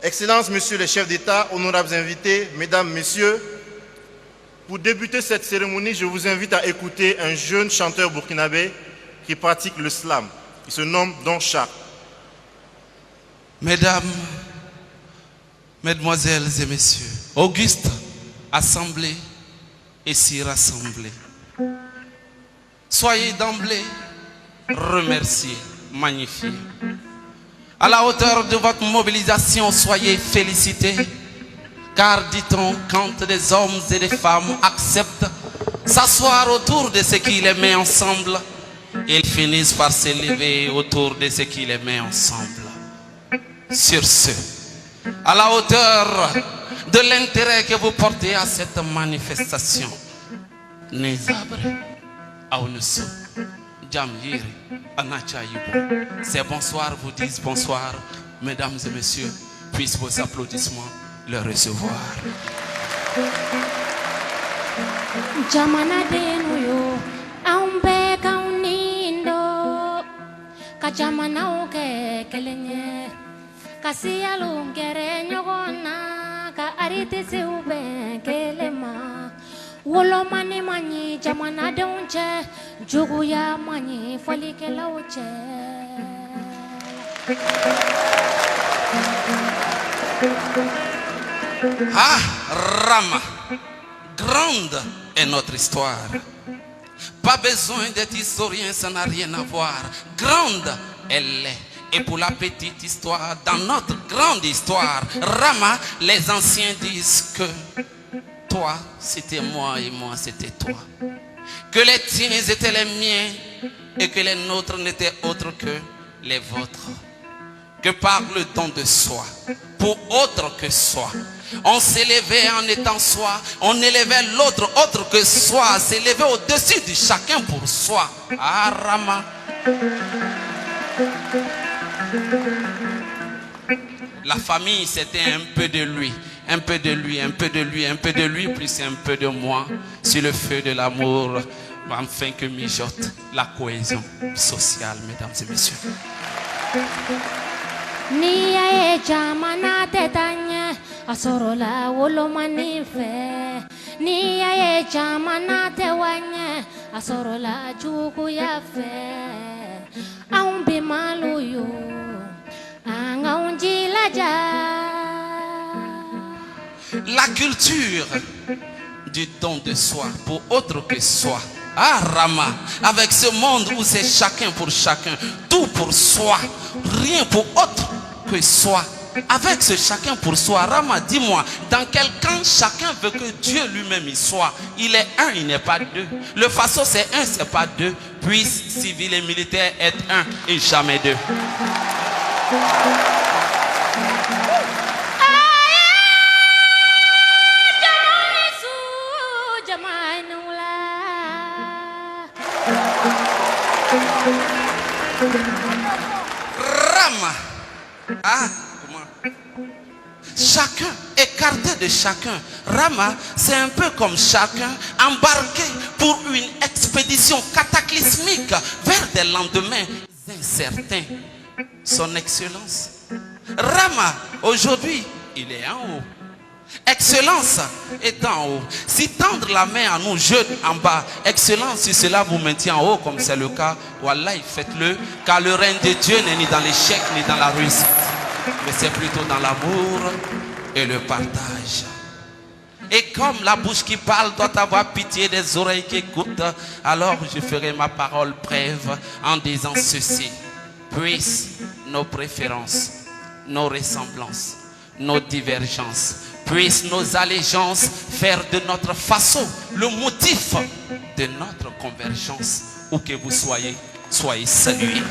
Excellences, Monsieur le chef d'État, honorables invités, Mesdames, Messieurs, pour débuter cette cérémonie, je vous invite à écouter un jeune chanteur burkinabé qui pratique le slam. Il se nomme Don Chak. Mesdames, Mesdemoiselles et Messieurs, auguste assemblée et si rassemblée, soyez d'emblée remerciés, magnifiés. À la hauteur de votre mobilisation, soyez félicités, car dit-on, quand des hommes et des femmes acceptent s'asseoir autour de ce qui les met ensemble, ils finissent par s'élever autour de ce qui les met ensemble. Sur ce, à la hauteur de l'intérêt que vous portez à cette manifestation, ces bonsoirs vous disent bonsoir, mesdames et messieurs, puissent vos applaudissements le recevoir. Wolo mani mani jamana donche juguya mani folike lauche. Ah, Rama, grande est notre histoire. Pas besoin d'être historien, ça n'a rien à voir. Grande, elle est. Et pour la petite histoire, dans notre grande histoire, Rama, les anciens disent que toi, c'était moi et moi, c'était toi. Que les tiens étaient les miens et que les nôtres n'étaient autres que les vôtres. Que par le don de soi, pour autre que soi, on s'élevait en étant soi, on élevait l'autre autre que soi, s'élevait au-dessus de chacun pour soi. Ah, Rama. La famille, c'était un peu de lui. Un peu de lui, un peu de lui, un peu de lui, plus un peu de moi, sur le feu de l'amour, enfin que mijote la cohésion sociale, mesdames et messieurs. Niya jamana tetanye asorola wolo manife. Niya jamana tewanye asorola juku yafe. Aumbi maluyo anga unjila ja. La culture du don de soi pour autre que soi. Ah, Rama, avec ce monde où c'est chacun pour chacun, tout pour soi, rien pour autre que soi. Avec ce chacun pour soi, Rama, dis-moi, dans quel camp chacun veut que Dieu lui-même y soit? Il est un, il n'est pas deux. Le faso c'est un, c'est pas deux. Puisse civil et militaire être un et jamais deux. Rama. Ah, comment? Chacun écarté de chacun. Rama, c'est un peu comme chacun embarqué pour une expédition cataclysmique vers des lendemains incertains. Son Excellence. Rama, aujourd'hui, il est en haut. Excellence est en haut. Si tendre la main à nous jeunes en bas, Excellence, si cela vous maintient en haut, comme c'est le cas, Wallah, faites-le, car le règne de Dieu n'est ni dans l'échec ni dans la réussite, mais c'est plutôt dans l'amour et le partage. Et comme la bouche qui parle doit avoir pitié des oreilles qui écoutent, alors je ferai ma parole brève en disant ceci. Puissent nos préférences, nos ressemblances, nos divergences, puissent nos allégeances faire de notre façon le motif de notre convergence. Où que vous soyez, soyez salués.